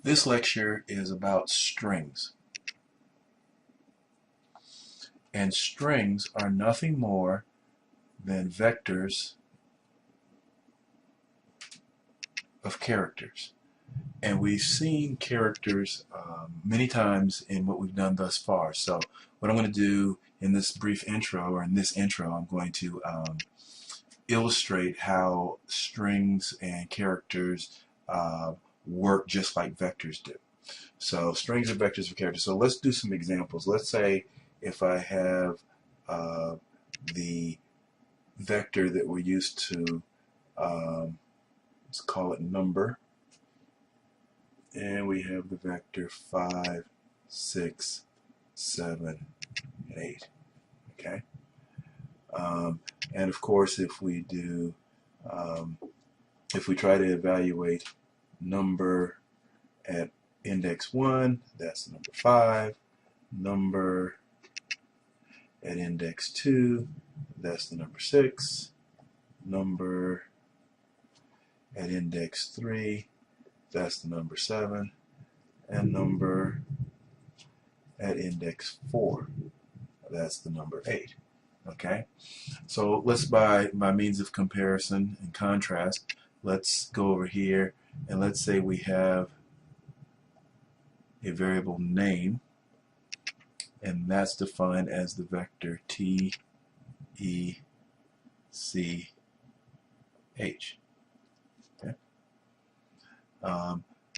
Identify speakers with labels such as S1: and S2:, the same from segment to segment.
S1: This lecture is about strings. And strings are nothing more than vectors of characters. And we've seen characters many times in what we've done thus far. So what I'm going to do in this brief intro, or in this intro, I'm going to illustrate how strings and characters work just like vectors do. So strings are vectors of characters. So let's do some examples. Let's say if I have the vector that we're used to, let's call it number, and we have the vector 5, 6, 7, and 8. Okay, and of course, if we do, if we try to evaluate number at index 1, that's the number 5. Number at index 2, that's the number 6. Number at index 3, that's the number 7. And number at index 4, that's the number 8. Okay, so let's, by means of comparison and contrast, let's go over here and let's say we have a variable name, and that's defined as the vector T, E, C, H. Okay.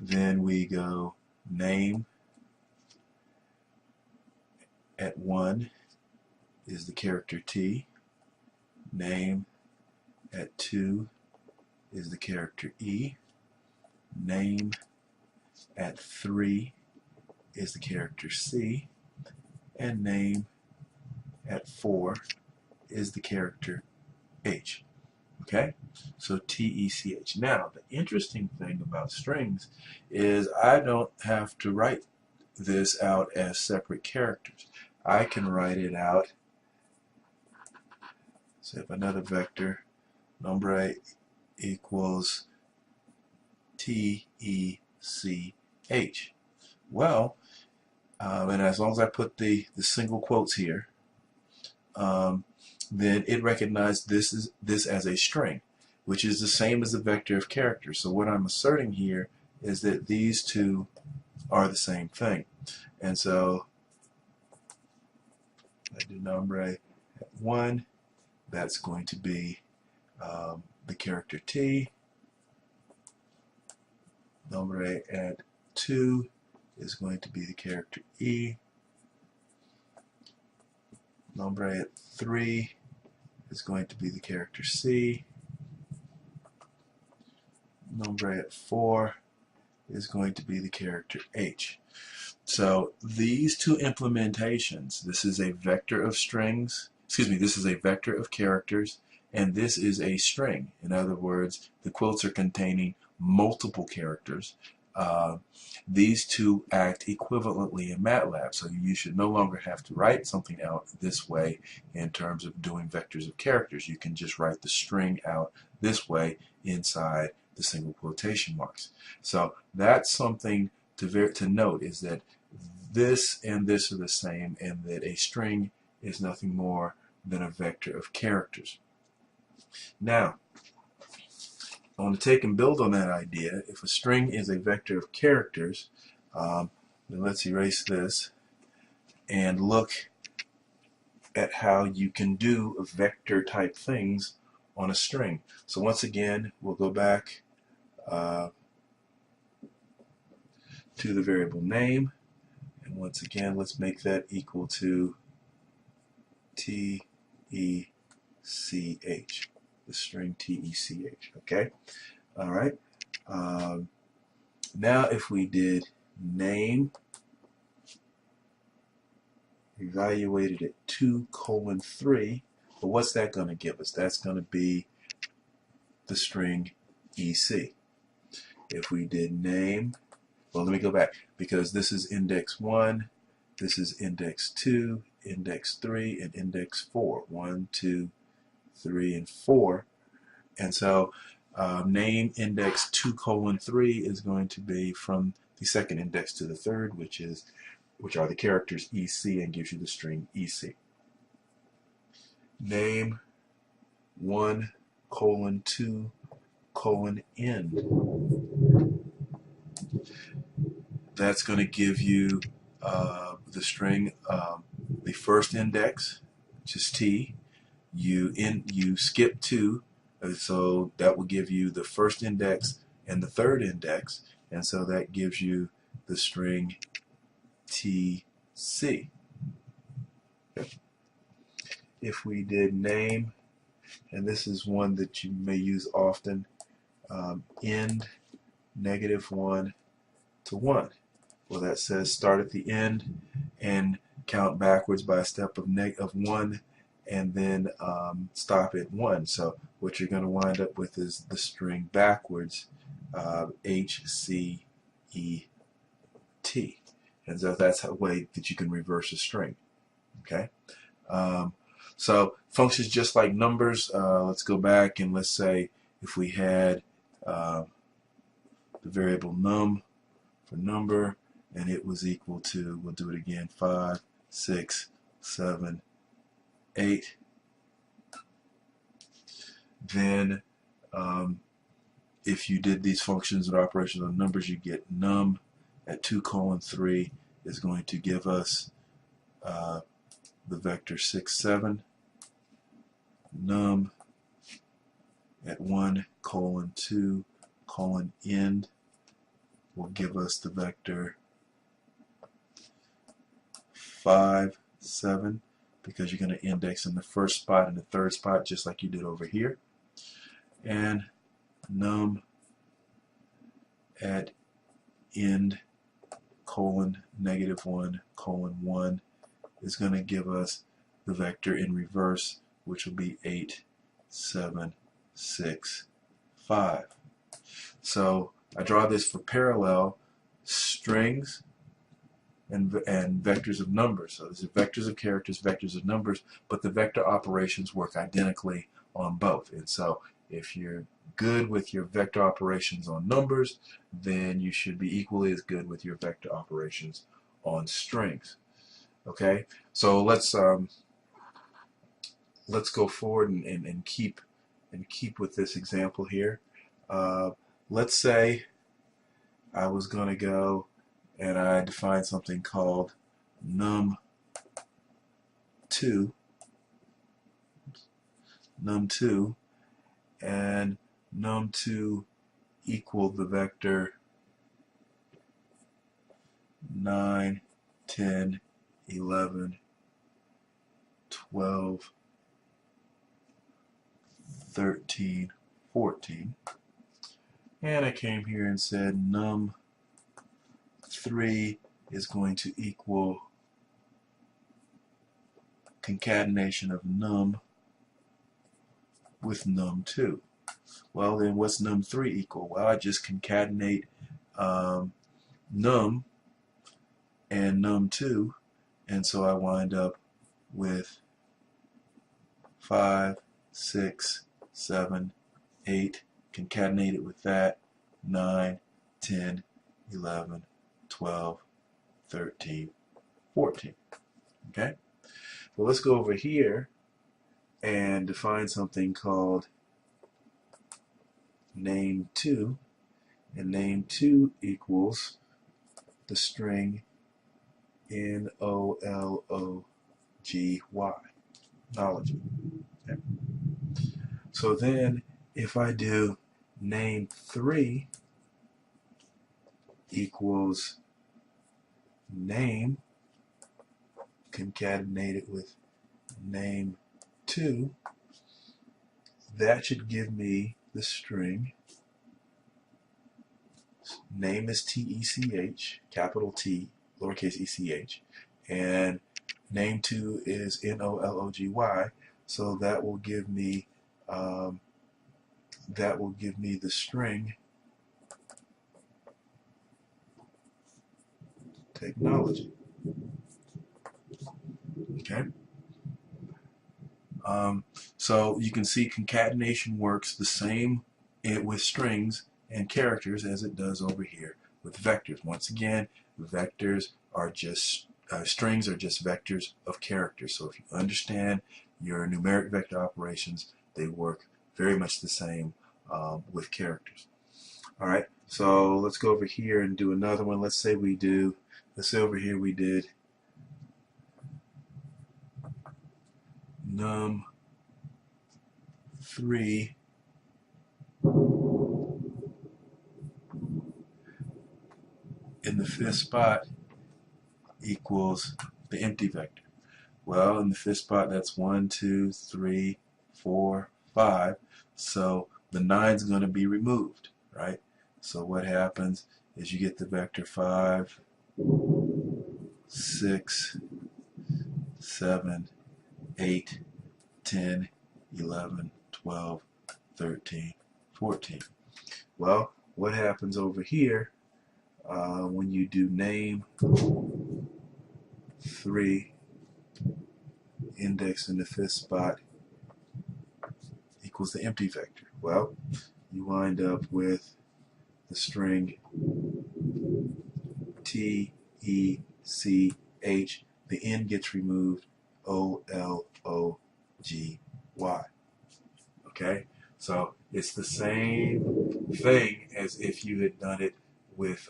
S1: Then we go name at 1 is the character T. Name at 2 is the character E. Name at 3 is the character C. And name at 4 is the character H. Okay, so T, E, C, H. Now, the interesting thing about strings is I don't have to write this out as separate characters. I can write it out. So if another vector, number 8 equals T, E, C, H. Well, and as long as I put the single quotes here, then it recognizes this as a string, which is the same as the vector of characters. So what I'm asserting here is that these two are the same thing. And so I do number at 1, that's going to be the character T. Number at 2 is going to be the character E. Number at 3 is going to be the character C. Number at 4 is going to be the character H. So these two implementations, this is a vector of strings, this is a vector of characters, and this is a string. In other words, the quotes are containing multiple characters. These two act equivalently in MATLAB, so you should no longer have to write something out this way in terms of doing vectors of characters. You can just write the string out this way inside the single quotation marks. So that's something to note, is that this and this are the same, and that a string is nothing more than a vector of characters. Now, I want to take and build on that idea. If a string is a vector of characters, then let's erase this and look at how you can do vector type things on a string. So once again, we'll go back to the variable name, and once again let's make that equal to T, E, C, H. The string T, E, C, H. Okay? Alright. Now if we did name evaluated at 2:3, but what's that going to give us? That's going to be the string EC. If we did name, well, let me go back, because this is index 1, this is index 2, index 3, and index 4. 1, 2, 3, and 4. And so name index 2:3 is going to be from the second index to the third, which are the characters EC, and gives you the string EC. Name 1:2:N. That's going to give you the string, the first index, which is T. You skip 2, so that will give you the first index and the third index, and so that gives you the string TC. Okay. If we did name, and this is one that you may use often, end -1 to 1. Well, that says start at the end and count backwards by a step of 1, and then stop at 1. So what you're going to wind up with is the string backwards, HCET. And so that's a way that you can reverse a string. Okay. So functions just like numbers. Let's go back and let's say if we had the variable num for number, and it was equal to, we'll do it again, 5, 6, 7, 8. Then if you did these functions and operations on numbers, you get num at 2:3 is going to give us the vector 6, 7. Num at 1:2:end will give us the vector 5, 7, because you're going to index in the first spot and the third spot just like you did over here. And num at end :-1:1 is going to give us the vector in reverse, which will be 8, 7, 6, 5. So I draw this for parallel strings and vectors of numbers. So these are vectors of characters, vectors of numbers, but the vector operations work identically on both. And so if you're good with your vector operations on numbers, then you should be equally as good with your vector operations on strings. Okay, so let's go forward and keep with this example here. Let's say I was going to go and I define something called num2, and num2 equal the vector 9, 10, 11, 12, 13, 14. And I came here and said num3 is going to equal concatenation of num with num2. Well, then what's num3 equal? Well, I just concatenate num and num2, and so I wind up with 5, 6, 7, 8, concatenate it with that, 9, 10, 11, 12, 13, 14. Okay? Well, let's go over here and define something called name2, and name2 equals the string NOLOGY, knowledge. Okay. So then if I do name3 equals name, concatenate it with name2, that should give me the string. Name is TECH, capital T, lowercase ECH, and name2 is NOLOGY, so that will give me the string technology. Okay. So you can see concatenation works the same with strings and characters as it does over here with vectors. Once again, vectors are just strings are just vectors of characters. So if you understand your numeric vector operations, they work very much the same with characters. All right, so let's go over here and do another one. Let's say over here we did num3 in the fifth spot equals the empty vector. Well, in the fifth spot, that's 1, 2, 3, 4, 5. So the 9 is going to be removed, right? So what happens is you get the vector 5, 6, 7, 8, 10, 11, 12, 13, 14. Well, what happens over here when you do name 3 index in the fifth spot equals the empty vector? Well, you wind up with the string T, E, C, H. The N gets removed, O, L, O, G, Y. Okay? So it's the same thing as if you had done it with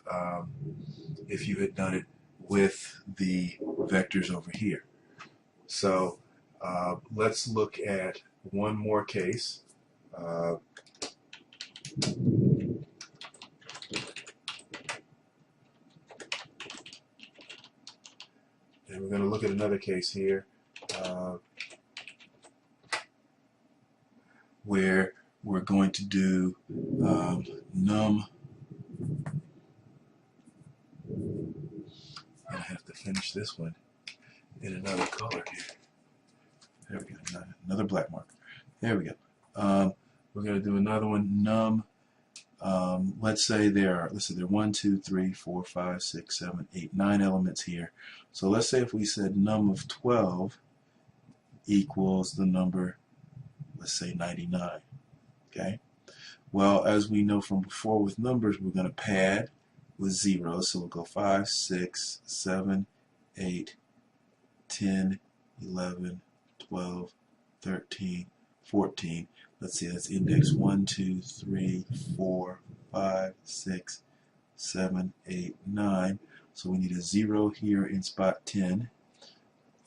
S1: the vectors over here. So let's look at one more case. And we're going to look at another case here where we're going to do num. I have to finish this one in another color here. There we go, another black marker. There we go. We're going to do another one, num. Let's say there are 1, 2, 3, 4, 5, 6, 7, 8, 9 elements here. So let's say if we said num of 12 equals the number, let's say 99. Okay. Well, as we know from before with numbers, we're going to pad with zeros. So we'll go 5, 6, 7, 8, 10, 11, 12, 13, 14. Let's see, that's index 1, 2, 3, 4, 5, 6, 7, 8, 9. So we need a 0 here in spot 10,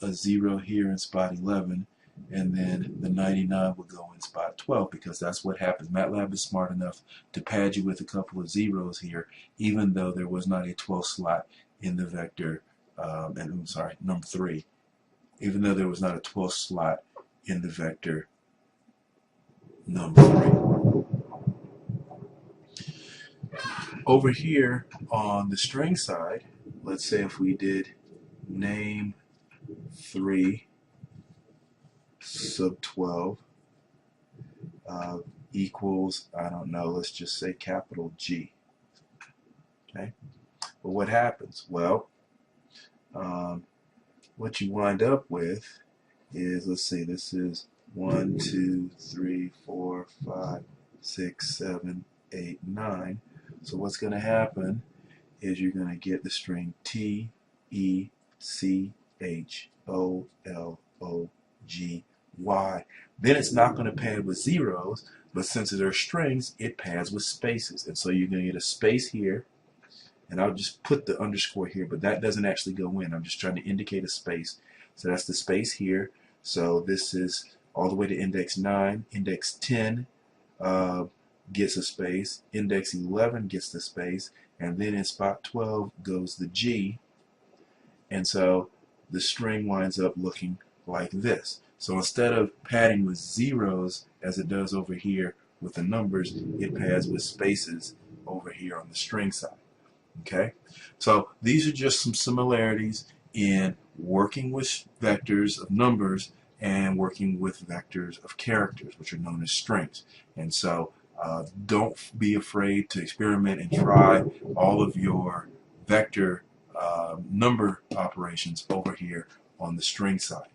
S1: a 0 here in spot 11, and then the 99 will go in spot 12 because that's what happens. MATLAB is smart enough to pad you with a couple of zeros here, even though there was not a 12th slot in the vector, num 3, even though there was not a 12th slot in the vector num 3. Over here on the string side, let's say if we did name 3 sub 12 equals, I don't know, let's just say capital G. Okay, but what happens? Well, what you wind up with is, let's see, this is 1, 2, 3, 4, 5, 6, 7, 8, 9. So what's going to happen is you're going to get the string T, E, C, H, O, L, O, G, Y. Then it's not going to pad with zeros, but since they're strings, it pads with spaces. And so you're going to get a space here, and I'll just put the underscore here, but that doesn't actually go in. I'm just trying to indicate a space. So that's the space here. So this is all the way to index 9. Index 10 gets a space. Index 11 gets the space. And then in spot 12 goes the G. And so the string winds up looking like this. So instead of padding with zeros as it does over here with the numbers, it pads with spaces over here on the string side. Okay, so these are just some similarities in working with vectors of numbers and working with vectors of characters, which are known as strings. And so don't be afraid to experiment and try all of your vector number operations over here on the string side.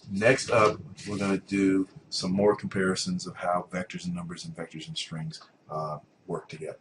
S1: Next up, we're going to do some more comparisons of how vectors and numbers and vectors and strings work together.